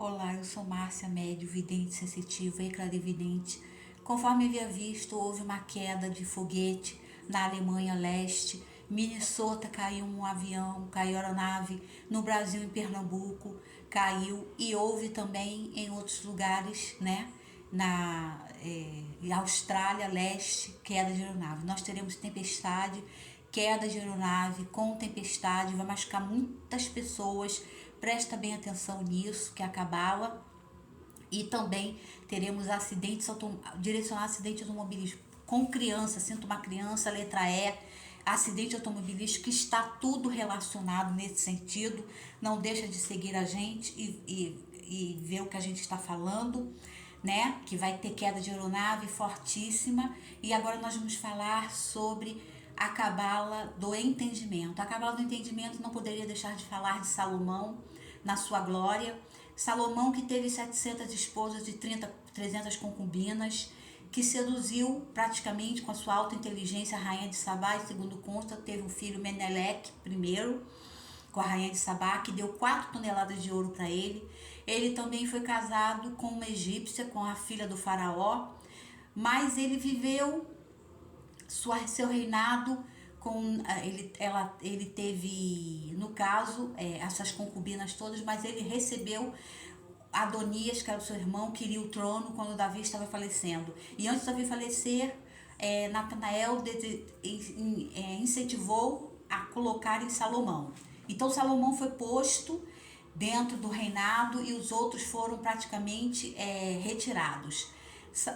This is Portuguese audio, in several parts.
Olá, eu sou Márcia Médio, vidente sensitiva e clarividente. Conforme havia visto, houve uma queda de foguete na Alemanha Leste. Minnesota caiu um avião, caiu a aeronave. No Brasil, em Pernambuco, caiu. E houve também em outros lugares, né? Na Austrália Leste, queda de aeronave. Nós teremos tempestade, queda de aeronave com tempestade, vai machucar muitas pessoas. Presta bem atenção nisso, que é a cabala. E também teremos acidentes, direcionar acidente automobilístico com criança, sinto uma criança, letra E, acidente automobilístico, que está tudo relacionado nesse sentido. Não deixa de seguir a gente e ver o que a gente está falando, né? Que vai ter queda de aeronave fortíssima. E agora nós vamos falar sobre a cabala do entendimento. A cabala do entendimento não poderia deixar de falar de Salomão na sua glória. Salomão, que teve 700 esposas e 300 concubinas, que seduziu praticamente com a sua alta inteligência a rainha de Sabá, e segundo consta, teve um filho, Meneleque I, com a rainha de Sabá, que deu 4 toneladas de ouro para ele. Ele também foi casado com uma egípcia, com a filha do faraó, mas ele viveu seu reinado com ele teve, no caso, essas concubinas todas, mas ele recebeu Adonias, que era o seu irmão, queria o trono quando Davi estava falecendo. E antes de Davi falecer, Natanael incentivou a colocar em Salomão. Então Salomão foi posto dentro do reinado e os outros foram praticamente retirados.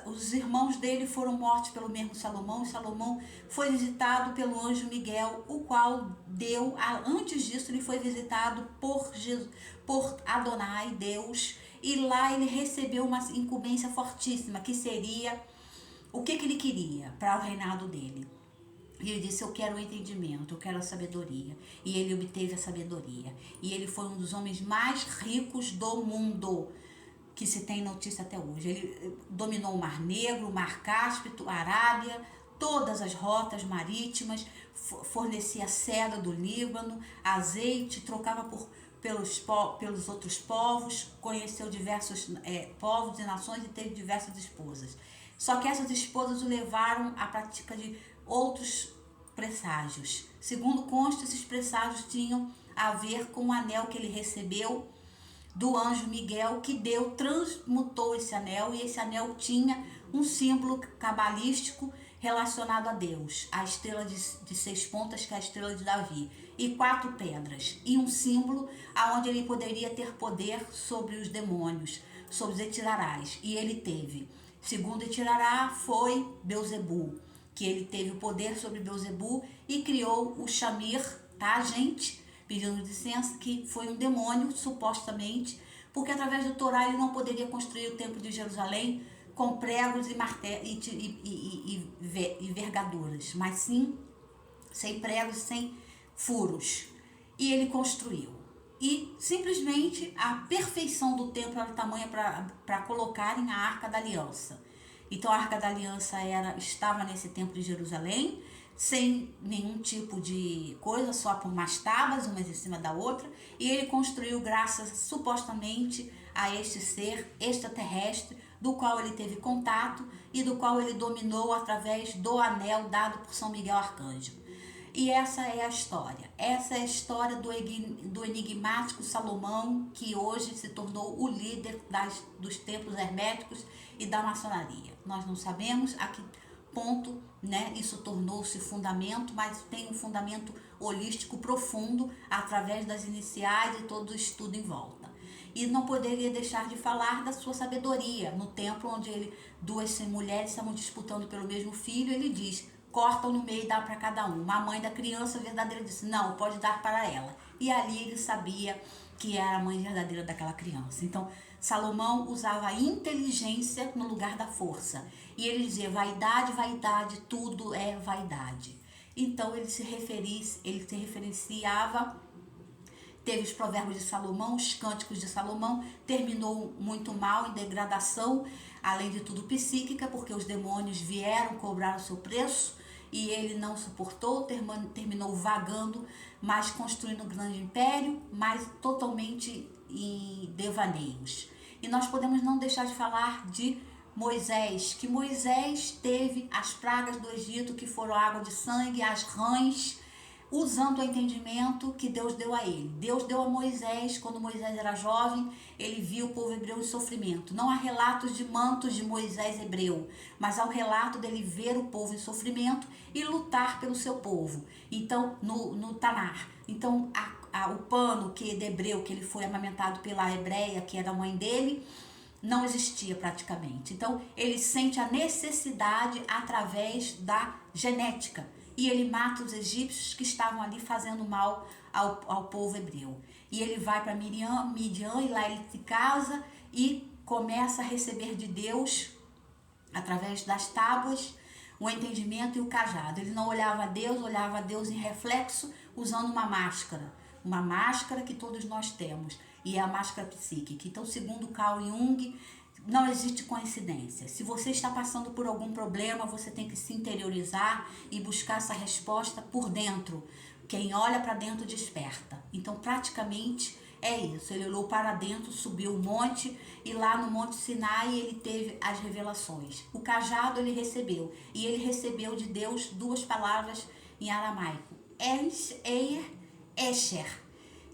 Os irmãos dele foram mortos pelo mesmo Salomão, e Salomão foi visitado pelo anjo Miguel, o qual antes disso ele foi visitado por Adonai, Deus, e lá ele recebeu uma incumbência fortíssima, que seria o que ele queria para o reinado dele. E ele disse: eu quero o entendimento, eu quero a sabedoria. E ele obteve a sabedoria. E ele foi um dos homens mais ricos do mundo, que se tem notícia até hoje. Ele dominou o Mar Negro, o Mar Cáspio, a Arábia, todas as rotas marítimas, fornecia cedro do Líbano, azeite, trocava pelos outros povos, conheceu diversos povos e nações e teve diversas esposas. Só que essas esposas o levaram à prática de outros presságios. Segundo consta, esses presságios tinham a ver com o anel que ele recebeu do anjo Miguel, que transmutou esse anel, e esse anel tinha um símbolo cabalístico relacionado a Deus, a estrela de 6 pontas, que é a estrela de Davi, e 4 pedras, e um símbolo aonde ele poderia ter poder sobre os demônios, sobre os Etirarás, e ele teve. Segundo Etirará foi Beuzebu, que ele teve o poder sobre Beuzebu e criou o Shamir, tá, gente? Pedindo licença, que foi um demônio, supostamente, porque através do Torá ele não poderia construir o templo de Jerusalém com pregos e vergaduras, mas sim sem pregos, sem furos. E ele construiu. E simplesmente a perfeição do templo era tamanha para colocarem a Arca da Aliança. Então a Arca da Aliança estava nesse templo de Jerusalém, sem nenhum tipo de coisa, só por umas tábuas, umas em cima da outra, e ele construiu graças supostamente a este ser extraterrestre, do qual ele teve contato e do qual ele dominou através do anel dado por São Miguel Arcanjo. E essa é a história. Essa é a história do enigmático Salomão, que hoje se tornou o líder dos templos herméticos e da maçonaria. Nós não sabemos a que ponto, né, isso tornou-se fundamento, mas tem um fundamento holístico profundo através das iniciais e todo o estudo em volta. E não poderia deixar de falar da sua sabedoria. No templo onde duas mulheres estavam disputando pelo mesmo filho, ele diz: cortam no meio e dá para cada um. A mãe da criança verdadeira disse: não, pode dar para ela. E ali ele sabia que era a mãe verdadeira daquela criança. Então Salomão usava a inteligência no lugar da força. E ele dizia: vaidade, vaidade, tudo é vaidade. Então ele se referenciava. Teve os provérbios de Salomão, os cânticos de Salomão, terminou muito mal, em degradação, além de tudo psíquica, porque os demônios vieram cobrar o seu preço e ele não suportou, terminou vagando, mas construindo um grande império, mas totalmente em devaneios. E nós podemos não deixar de falar de Moisés, que Moisés teve as pragas do Egito, que foram água de sangue, as rãs, usando o entendimento que Deus deu a ele. Deus deu a Moisés, quando Moisés era jovem, ele viu o povo hebreu em sofrimento. Não há relatos de mantos de Moisés hebreu, mas há o relato dele ver o povo em sofrimento e lutar pelo seu povo. Então, no Tanar. Então, o pano que de hebreu, que ele foi amamentado pela hebreia, que era a mãe dele, não existia praticamente. Então, ele sente a necessidade através da genética. E ele mata os egípcios que estavam ali fazendo mal ao povo hebreu. E ele vai para Midian, e lá ele se casa e começa a receber de Deus, através das tábuas, o entendimento e o cajado. Ele não olhava a Deus em reflexo, usando uma máscara que todos nós temos, e é a máscara psíquica. Então, segundo Carl Jung, não existe coincidência. Se você está passando por algum problema, você tem que se interiorizar e buscar essa resposta por dentro. Quem olha para dentro desperta. Então, praticamente é isso. Ele olhou para dentro, subiu o monte, e lá no Monte Sinai ele teve as revelações. O cajado ele recebeu, e ele recebeu de Deus duas palavras em aramaico: Eir, Esher,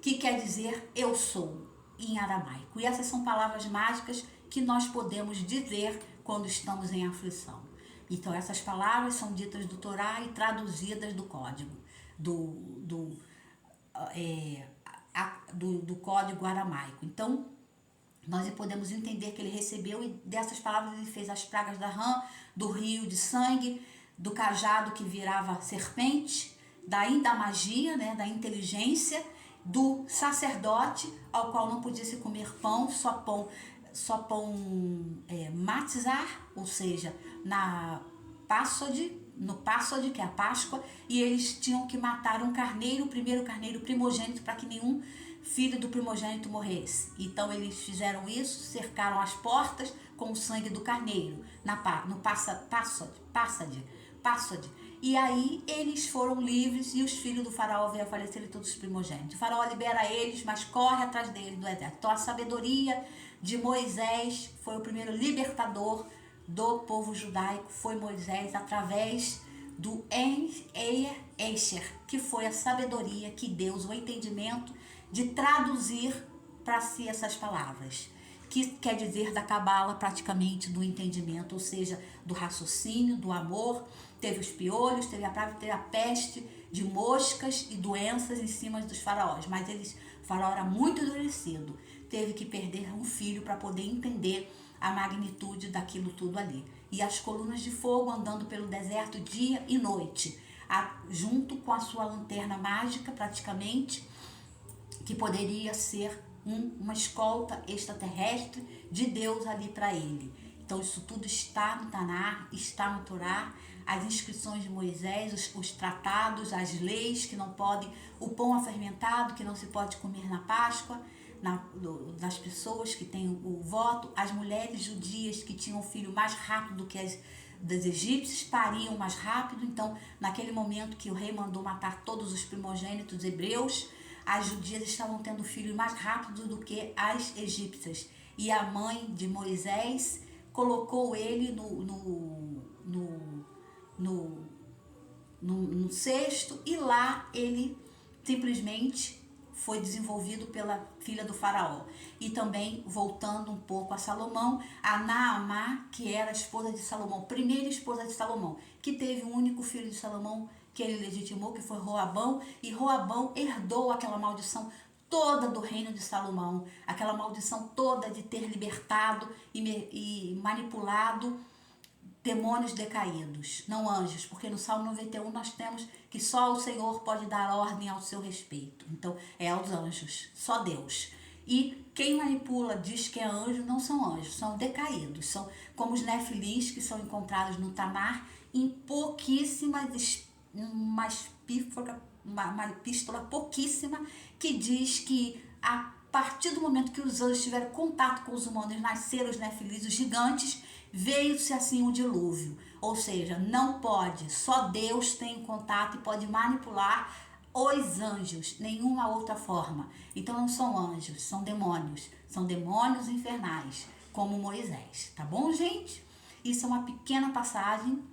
que quer dizer eu sou em aramaico. E essas são palavras mágicas que nós podemos dizer quando estamos em aflição. Então, essas palavras são ditas do Torá e traduzidas do código, do código aramaico. Então, nós podemos entender que ele recebeu, e dessas palavras ele fez as pragas da rã, do rio de sangue, do cajado que virava serpente, daí da magia, né, da inteligência, do sacerdote, ao qual não podia se comer pão, só pão matzar, ou seja, no Passod, que é a Páscoa, e eles tinham que matar um carneiro, o primeiro carneiro primogênito, para que nenhum filho do primogênito morresse. Então eles fizeram isso, cercaram as portas com o sangue do carneiro, no Passod. E aí eles foram livres, e os filhos do faraó veio a falecer, e todos os primogênitos. O faraó libera eles, mas corre atrás deles do exército. Então a sabedoria de Moisés foi o primeiro libertador do povo judaico, foi Moisés, através do Eir, Esher, que foi a sabedoria que Deus, o entendimento de traduzir para si essas palavras, que quer dizer da cabala, praticamente do entendimento, ou seja, do raciocínio, do amor. Teve os piolhos, teve a praga, teve a peste de moscas e doenças em cima dos faraós, mas o faraó era muito endurecido, teve que perder um filho para poder entender a magnitude daquilo tudo ali. E as colunas de fogo andando pelo deserto dia e noite, junto com a sua lanterna mágica, praticamente, que poderia ser uma escolta extraterrestre de Deus ali para ele. Então isso tudo está no Tanar, está no Torá, as inscrições de Moisés, os tratados, as leis que não podem, o pão afermentado que não se pode comer na Páscoa, das pessoas que têm o voto, as mulheres judias que tinham o filho mais rápido do que as das egípcias, pariam mais rápido. Então, naquele momento que o rei mandou matar todos os primogênitos hebreus, as judias estavam tendo filho mais rápido do que as egípcias. E a mãe de Moisés colocou ele no cesto, e lá ele simplesmente foi desenvolvido pela filha do faraó. E também, voltando um pouco a Salomão, a Naamá, que era a esposa de Salomão, primeira esposa de Salomão, que teve um único filho de Salomão que ele legitimou, que foi Roabão, e Roabão herdou aquela maldição toda do reino de Salomão, aquela maldição toda de ter libertado e manipulado demônios decaídos, não anjos, porque no Salmo 91 nós temos que só o Senhor pode dar ordem ao seu respeito. Então, é aos anjos, só Deus. E quem manipula, diz que é anjo, não são anjos, são decaídos. São como os nefilins, que são encontrados no Tanar, em pouquíssimas, uma epístola pouquíssima, que diz que a partir do momento que os anjos tiveram contato com os humanos, nasceram os nefilins, os gigantes, veio-se assim um dilúvio. Ou seja, não pode, só Deus tem contato e pode manipular os anjos, nenhuma outra forma. Então não são anjos, são demônios infernais, como Moisés, tá bom, gente? Isso é uma pequena passagem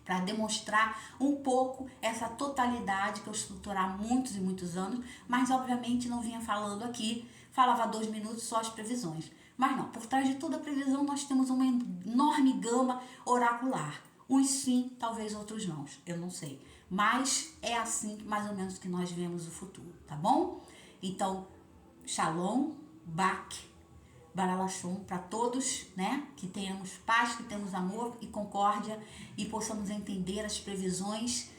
para demonstrar um pouco essa totalidade que eu estudo há muitos e muitos anos, mas obviamente não vinha falando aqui, falava 2 minutos só as previsões. Mas não, por trás de toda a previsão nós temos uma enorme gama oracular. Uns sim, talvez outros não, eu não sei. Mas é assim mais ou menos que nós vemos o futuro, tá bom? Então, Shalom, Bak, Baralachum para todos, né? Que tenhamos paz, que tenhamos amor e concórdia e possamos entender as previsões,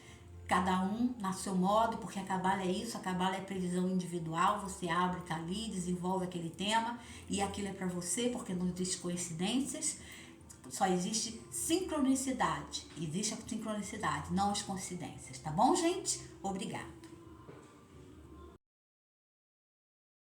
cada um na seu modo, porque a Cabala é isso, a Cabala é previsão individual, você abre, tá ali, desenvolve aquele tema e aquilo é para você, porque não existe coincidências, só existe sincronicidade, existe a sincronicidade, não as coincidências, tá bom, gente? Obrigada.